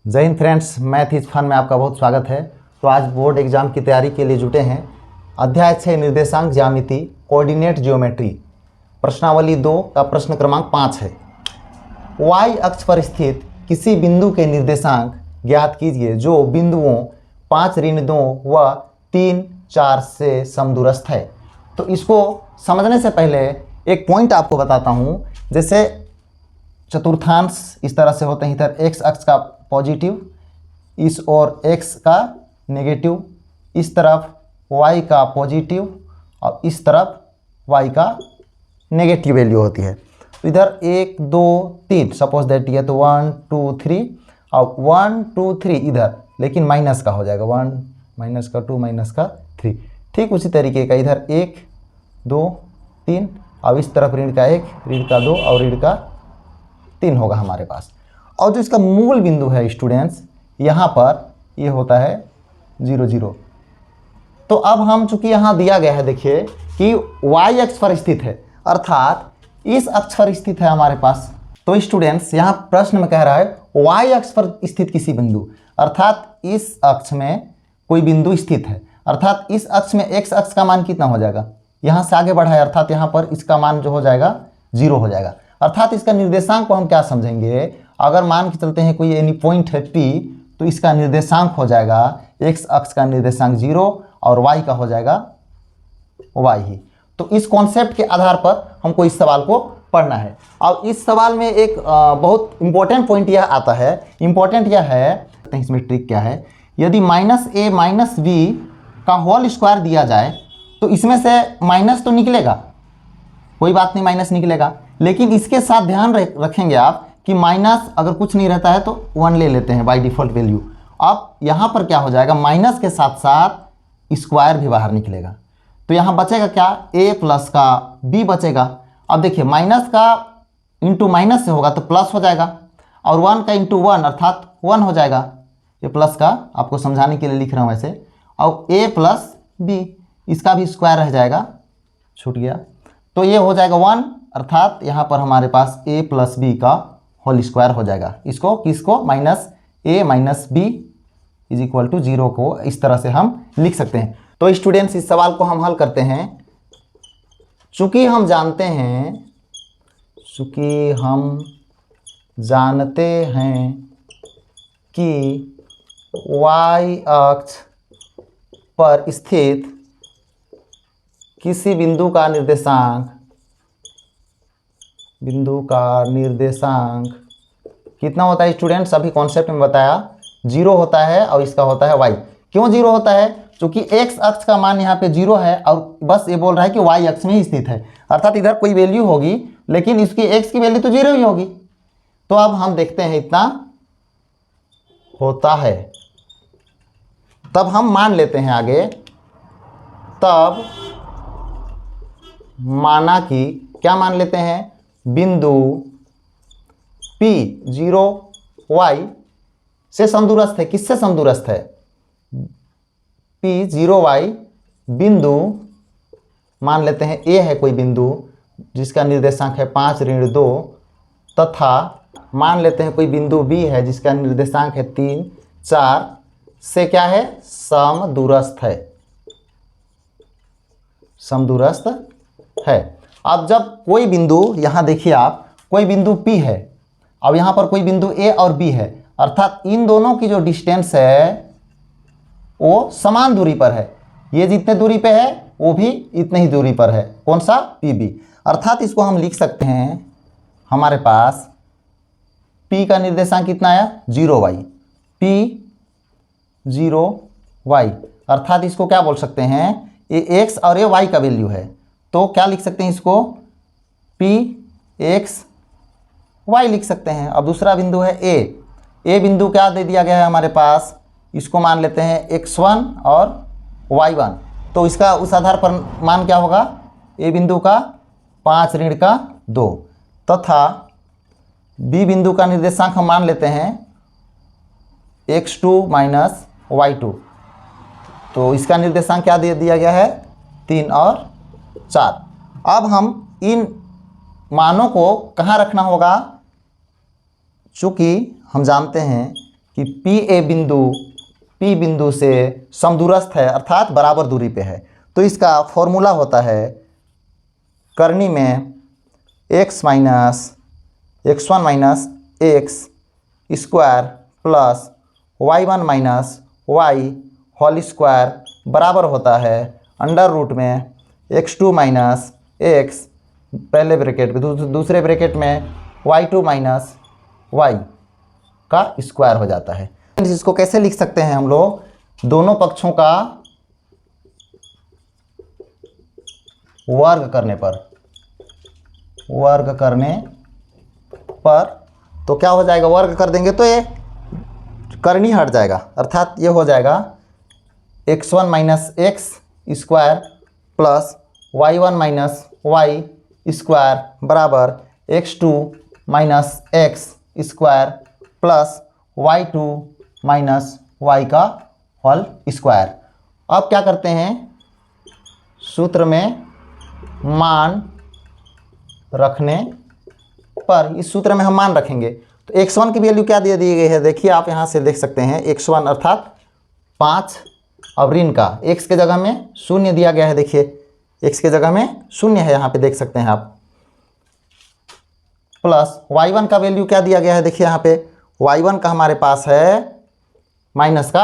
जय हिंद friends, math is fun में आपका बहुत स्वागत है। तो आज बोर्ड एग्जाम की तैयारी के लिए जुटे हैं। अध्याय 6 निर्देशांक ज्यामिति कोऑर्डिनेट ज्योमेट्री, प्रश्नावली 2 का प्रश्न क्रमांक 5 है। y अक्ष पर स्थित किसी बिंदु के निर्देशांक ज्ञात कीजिए जो बिंदुओं 5, ऋण 2 व 3, 4 से समदूरस्थ है। तो इसको समझने से पहले एक पॉइंट आपको बताता हूँ। जैसे चतुर्थांश इस तरह से होते हैं, इधर x अक्ष का पॉजिटिव, इस ओर x का नेगेटिव, इस तरफ y का पॉजिटिव और इस तरफ y का नेगेटिव वैल्यू होती है। तो इधर 1, 2, 3 सपोज दैट ये तो 1, 2, 3 और 1, 2, 3 इधर, लेकिन माइनस का हो जाएगा 1 माइनस का 2 माइनस का 3। ठीक उसी तरीके का इधर 1, 2, 3 और इस तरफ ऋण का 1, ऋण का 2 और ऋण का 3 होगा हमारे पास। और जो इसका मूल बिंदु है स्टूडेंट्स, यहाँ पर ये होता है 0, 0। तो अब हम चूंकि यहाँ दिया गया है, देखिए कि y अक्ष पर स्थित है, अर्थात इस अक्ष पर स्थित है हमारे पास। तो स्टूडेंट्स यहाँ प्रश्न में कह रहा है y अक्ष पर स्थित किसी बिंदु, अर्थात इस अक्ष में कोई बिंदु स्थित है, अर्थात इस अक्ष में x अक्ष का मान कितना हो जाएगा, यहाँ से आगे बढ़ा है, अर्थात यहाँ पर इसका मान जो हो जाएगा 0 हो जाएगा। अर्थात इसका निर्देशांक को हम क्या समझेंगे, अगर मान के चलते हैं कोई एनी पॉइंट है P, तो इसका निर्देशांक हो जाएगा x अक्ष का निर्देशांक 0 और y का हो जाएगा y ही। तो इस कॉन्सेप्ट के आधार पर हमको इस सवाल को पढ़ना है। और इस सवाल में एक बहुत इंपॉर्टेंट पॉइंट यह आता है, इंपॉर्टेंट यह है, इसमें ट्रिक क्या है, यदि -a - b का होल स्क्वायर दिया जाए तो इसमें से माइनस तो निकलेगा, कोई बात नहीं, माइनस निकलेगा, लेकिन इसके साथ ध्यान रखेंगे आप कि माइनस अगर कुछ नहीं रहता है तो 1 ले लेते हैं बाय डिफ़ॉल्ट वैल्यू। अब यहाँ पर क्या हो जाएगा, माइनस के साथ साथ स्क्वायर भी बाहर निकलेगा, तो यहाँ बचेगा क्या, a प्लस का b बचेगा। अब देखिए माइनस का इंटू माइनस से होगा तो प्लस हो जाएगा, और 1 का इंटू 1 अर्थात 1 हो जाएगा। ये प्लस का आपको समझाने के लिए लिख रहा हूँ वैसे, और a प्लस b इसका भी स्क्वायर रह जाएगा, छूट गया, तो ये हो जाएगा 1, अर्थात यहाँ पर हमारे पास a प्लस b का होल स्क्वायर हो जाएगा। इसको किसको, -a - b is equal to 0 को इस तरह से हम लिख सकते हैं। तो स्टूडेंट्स इस सवाल को हम हल करते हैं। चूंकि हम जानते हैं कि y अक्ष पर स्थित किसी बिंदु का निर्देशांक कितना होता है स्टूडेंट्स, अभी कॉन्सेप्ट में बताया 0 होता है और इसका होता है y। क्यों 0 होता है, क्योंकि x अक्ष का मान यहाँ पे 0 है और बस ये बोल रहा है कि y अक्ष में ही स्थित है, अर्थात इधर कोई वैल्यू होगी लेकिन इसकी x की वैल्यू तो 0 ही होगी। तो अब हम देखते हैं इतना होता है, तब हम मान लेते हैं आगे, तब माना कि क्या मान लेते हैं, बिंदु P 0y से समदूरस्थ है। किससे समदूरस्थ है, P 0y बिंदु मान लेते हैं A है कोई बिंदु जिसका निर्देशांक है 5, ऋण 2, तथा मान लेते हैं कोई बिंदु B है जिसका निर्देशांक है 3, 4 से क्या है, समदूरस्थ है। अब जब कोई बिंदु, यहाँ देखिए आप, कोई बिंदु P है अब यहाँ पर कोई बिंदु A और B है, अर्थात इन दोनों की जो डिस्टेंस है वो समान दूरी पर है। ये जितने दूरी पे है वो भी इतने ही दूरी पर है, कौन सा, PB। अर्थात इसको हम लिख सकते हैं, हमारे पास P का निर्देशांक कितना आया, 0y, P 0y, अर्थात इसको क्या बोल सकते हैं, ये x और ये y का वैल्यू है, तो क्या लिख सकते हैं इसको, P x y लिख सकते हैं। अब दूसरा बिंदु है A बिंदु क्या दे दिया गया है हमारे पास, इसको मान लेते हैं x1 और y1, तो इसका उस आधार पर मान क्या होगा, A बिंदु का 5, ऋण का 2, तथा B बिंदु का निर्देशांक हम मान लेते हैं x2 माइनस y2, तो इसका निर्देशांक क्या दे दिया गया है, 3 और 4। अब हम इन मानों को कहाँ रखना होगा, चूँकि हम जानते हैं कि P बिंदु से समदूरस्थ है अर्थात बराबर दूरी पे है, तो इसका फॉर्मूला होता है करनी में x1 minus x square plus y1 minus y whole square बराबर होता है अंडर रूट में x2 माइनस x पहले ब्रैकेट में, दूसरे ब्रैकेट में y2 माइनस y का स्क्वायर हो जाता है। इसको कैसे लिख सकते हैं हम लोग, दोनों पक्षों का वर्ग करने पर तो क्या हो जाएगा, वर्ग कर देंगे तो ये करनी हट जाएगा, अर्थात ये हो जाएगा x1 minus x square plus y1 minus y square बराबर x2 minus x square plus y2 minus y का होल स्क्वायर। अब क्या करते हैं, सूत्र में मान रखने पर, इस सूत्र में हम मान रखेंगे तो x1 की वैल्यू क्या दे दी गई है, देखिए आप यहाँ से देख सकते हैं x1 अर्थात 5, अब ऋण का x के जगह में 0 दिया गया है, देखिए x के जगह में 0 है, यहाँ पे देख सकते हैं आप, प्लस y1 का वैल्यू क्या दिया गया है, देखिए यहाँ पे y1 का हमारे पास है माइनस का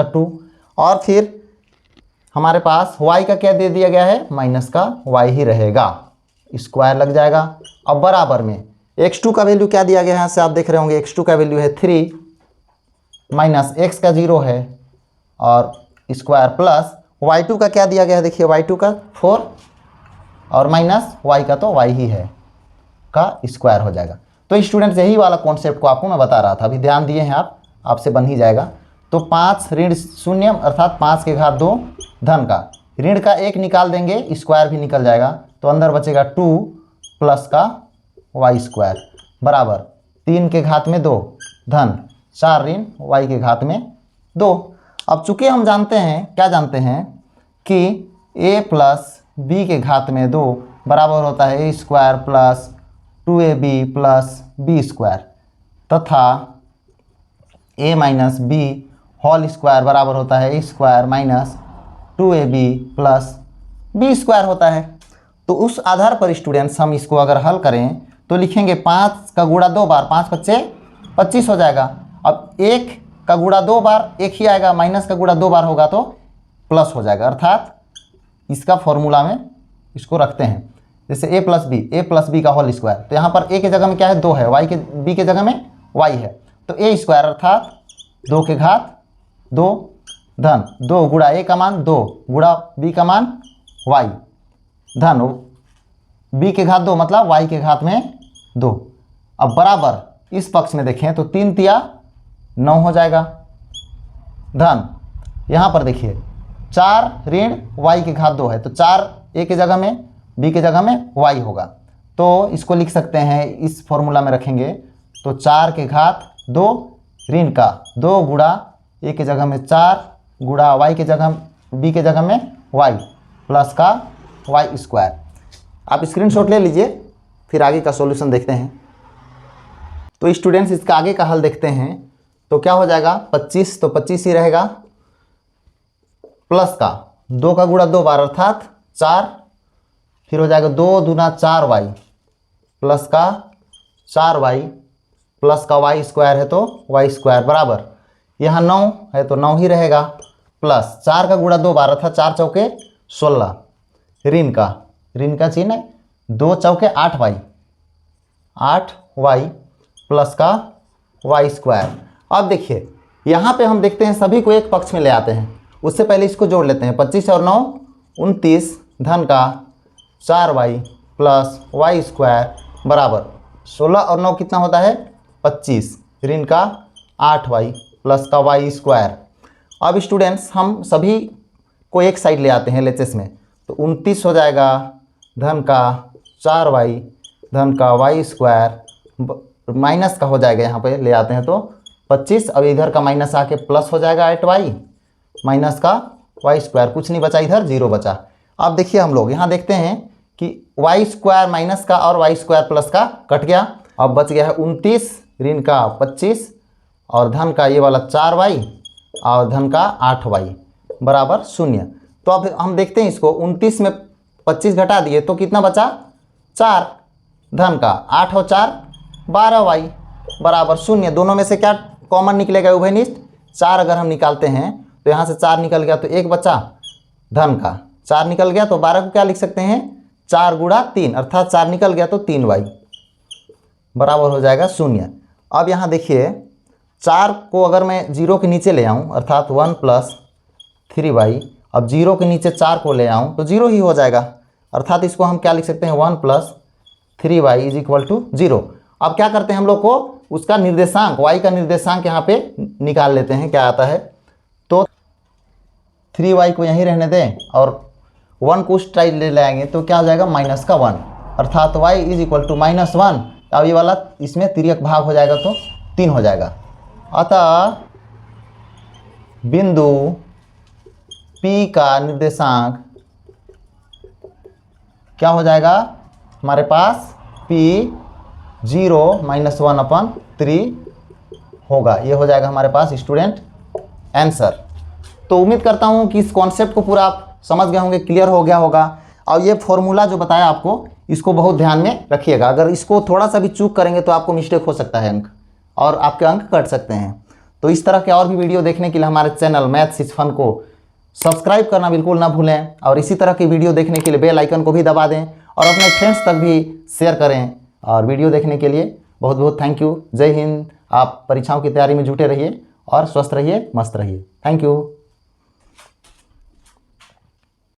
2 और फिर हमारे पास y का क्या दे दिया गया है, माइनस का y ही रहेगा, स्क्वायर लग जाएगा। अब बराबर में x2 का वैल्यू क्या दिया गया है, यहाँ से आप देख रहे होंगे x2 का वैल्यू है 3 माइनस x का 0 है और स्क्वायर प्लस y2 का क्या दिया गया है, देखिए y2 का 4 और माइनस y का तो y ही है का स्क्वायर हो जाएगा। तो स्टूडेंट्स यही वाला कॉन्सेप्ट को आपको मैं बता रहा था, अभी ध्यान दिए हैं आप, आपसे बन ही जाएगा। तो 5 ऋण 0 अर्थात 5 के घात 2 धन का, ऋण का 1 निकाल देंगे, स्क्वायर भी निकल जाएगा, तो अंदर बचेगा 2 प्लस का y स्क्वायर बराबर 3 के घात में 2 धन 4 ऋण y के घात में 2। अब चूंकि हम जानते हैं, क्या जानते हैं कि a प्लस b के घात में 2 बराबर होता है a square plus 2ab plus b square तथा a minus b whole square बराबर होता है a square minus 2ab plus b square होता है। तो उस आधार पर स्टूडेंट्स हम इसको अगर हल करें तो लिखेंगे 5 का गुणा 2 बार, 5 बच्चे 25 हो जाएगा। अब 1 का गुणा 2 बार 1 ही आएगा, माइनस का गुणा 2 बार होगा तो प्लस हो जाएगा, अर्थात इसका फॉर्मूला में इसको रखते हैं, जैसे a प्लस बी का होल स्क्वायर, तो यहाँ पर a के जगह में क्या है 2 है, b के जगह में y है, तो a स्क्वायर अर्थात 2 के घात 2 धन 2 गुणा a का मान 2 गुणा b का मान y धन b के घात 2 मतलब y के घात में 2। अब बराबर इस पक्ष में देखें तो 3 तिया 9 हो जाएगा धन, यहाँ पर देखिए 4 ऋण y के घात 2 है, तो 4 a के जगह में b के जगह में y होगा, तो इसको लिख सकते हैं, इस फॉर्मूला में रखेंगे तो 4 के घात 2 ऋण का 2 गुणा a के जगह में 4 गुणा y के जगह b के जगह में y प्लस का y स्क्वायर। आप स्क्रीनशॉट ले लीजिए, फिर आगे का सॉल्यूशन देखते हैं। तो स्टूडेंट्स इसका आगे का हल देखते हैं, तो क्या हो जाएगा 25, तो 25 ही रहेगा, प्लस का 2 का गुणा 2 बार अर्थात 4, फिर हो जाएगा 2 दूना 4y प्लस का 4y प्लस का y स्क्वायर है तो y स्क्वायर बराबर, यहाँ 9 है तो 9 ही रहेगा, प्लस 4 का गुणा 2 बार अर्थात 4 चौके 16, ऋण का चिन्ह 2 चौके 8y प्लस का y स्क्वायर। अब देखिए यहाँ पे हम देखते हैं सभी को एक पक्ष में ले आते हैं, उससे पहले इसको जोड़ लेते हैं, 25 और 9 29 धन का 4y प्लस y स्क्वायर बराबर 16 और 9 कितना होता है 25, ऋण का 8y प्लस का y स्क्वायर। अब स्टूडेंट्स हम सभी को एक साइड ले आते हैं LHS में, तो 29 हो जाएगा धन का 4y धन का y स्क्वायर माइनस का हो जाएगा, यहाँ पे ले आते हैं तो 25, अब इधर का माइनस आके प्लस हो जाएगा 8y माइनस का y स्क्वायर, कुछ नहीं बचा, इधर 0 बचा। अब देखिए हम लोग यहाँ देखते हैं कि y स्क्वायर माइनस का और y स्क्वायर प्लस का कट गया, अब बच गया है 29 ऋण का 25 और धन का ये वाला 4y और धन का 8y बराबर 0। तो अब हम देखते हैं इसको, 29 में 25 घटा दिए तो कितना बचा 4 धन का, 8 और 4 12y बराबर 0। दोनों में से क्या कॉमन निकलेगा उभयनिष्ठ, 4 अगर हम निकालते हैं तो यहाँ से 4 निकल गया तो 1 बचा धन का, 4 निकल गया तो 12 को क्या लिख सकते हैं 4 गुणा 3 अर्थात 4 निकल गया तो 3y बराबर हो जाएगा 0। अब यहाँ देखिए 4 को अगर मैं 0 के नीचे ले आऊँ अर्थात 1 + 3y, अब 0 के नीचे 4 को ले आऊँ तो 0 ही हो जाएगा अर्थात इसको हम क्या लिख सकते हैं 1 + 3y = 0। अब क्या करते हैं हम लोग को उसका निर्देशांक y का निर्देशांक यहाँ पे निकाल लेते हैं क्या आता है। तो 3y को यहीं रहने दें और 1 को उस साइड ले आएंगे तो क्या हो जाएगा -1 अर्थात y = -1। अब ये वाला इसमें तिर्यक भाग हो जाएगा तो 3 हो जाएगा। अतः बिंदु P का निर्देशांक क्या हो जाएगा हमारे पास P 0 - 1/3 होगा। ये हो जाएगा हमारे पास स्टूडेंट आंसर। तो उम्मीद करता हूँ कि इस कॉन्सेप्ट को पूरा आप समझ गए होंगे, क्लियर हो गया होगा। और ये फॉर्मूला जो बताया आपको इसको बहुत ध्यान में रखिएगा, अगर इसको थोड़ा सा भी चूक करेंगे तो आपको मिस्टेक हो सकता है अंक और आपके अंक कट सकते हैं। तो इस तरह के और भी वीडियो देखने के लिए हमारे चैनल मैथ्स इज फन को सब्सक्राइब करना बिल्कुल ना भूलें और इसी तरह की वीडियो देखने के लिए बेल आइकन को भी दबा दें और अपने फ्रेंड्स तक भी शेयर करें। और वीडियो देखने के लिए बहुत बहुत थैंक यू। जय हिंद। आप परीक्षाओं की तैयारी में जुटे रहिए और स्वस्थ रहिए, मस्त रहिए। Thank you.